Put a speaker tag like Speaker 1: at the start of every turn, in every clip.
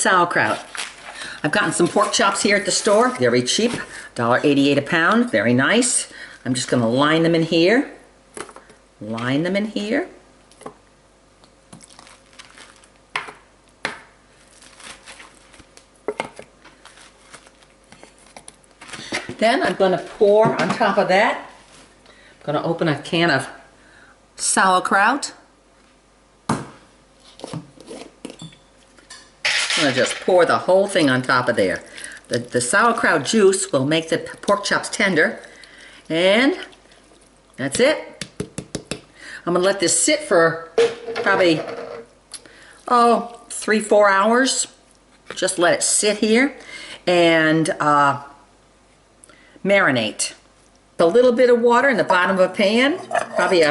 Speaker 1: sauerkraut. I've gotten some pork chops here at the store, very cheap, $1.88 a pound, very nice. I'm just gonna line them in here. Line them in here. Then I'm gonna pour on top of that, I'm gonna open a can of sauerkraut. I'm going to just pour the whole thing on top of there. The sauerkraut juice will make the pork chops tender. And that's it. I'm going to let this sit for probably, 3-4 hours. Just let it sit here and marinate. A little bit of water in the bottom of a pan, probably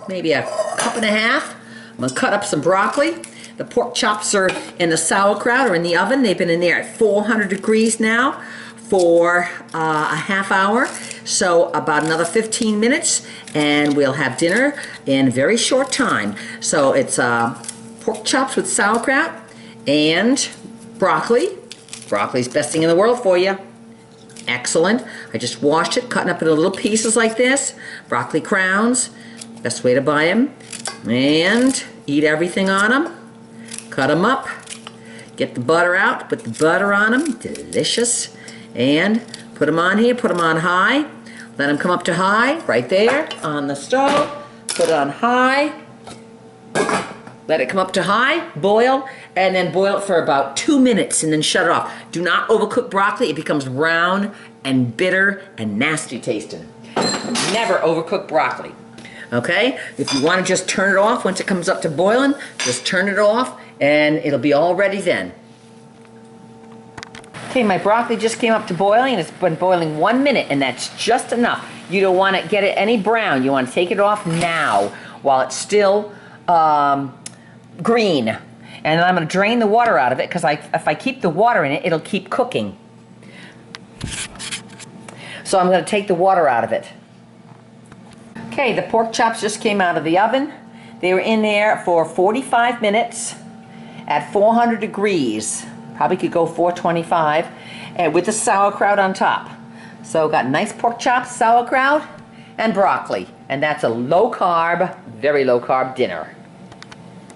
Speaker 1: maybe a cup and a half. I'm going to cut up some broccoli. The pork chops are in the sauerkraut or in the oven. They've been in there at 400 degrees now for a half hour. So about another 15 minutes and we'll have dinner in a very short time. So it's pork chops with sauerkraut and broccoli. Broccoli's best thing in the world for you. Excellent. I just washed it, cutting up into little pieces like this. Broccoli crowns, best way to buy them. And eat everything on them. Cut them up, get the butter out, put the butter on them, delicious. And put them on here, put them on high. Let them come up to high, right there on the stove. Put it on high. Let it come up to high, boil, and then boil it for about 2 minutes and then shut it off. Do not overcook broccoli, it becomes brown and bitter and nasty tasting. Never overcook broccoli. Okay, if you want to just turn it off once it comes up to boiling, just turn it off and it'll be all ready then. Okay, my broccoli just came up to boiling and it's been boiling 1 minute and that's just enough. You don't want to get it any brown. You want to take it off now while it's still green. And then I'm going to drain the water out of it because if I keep the water in it, it'll keep cooking. So I'm going to take the water out of it. Okay, the pork chops just came out of the oven. They were in there for 45 minutes at 400 degrees. Probably could go 425, and with the sauerkraut on top. So got nice pork chops, sauerkraut, and broccoli. And that's a low carb, very low carb dinner.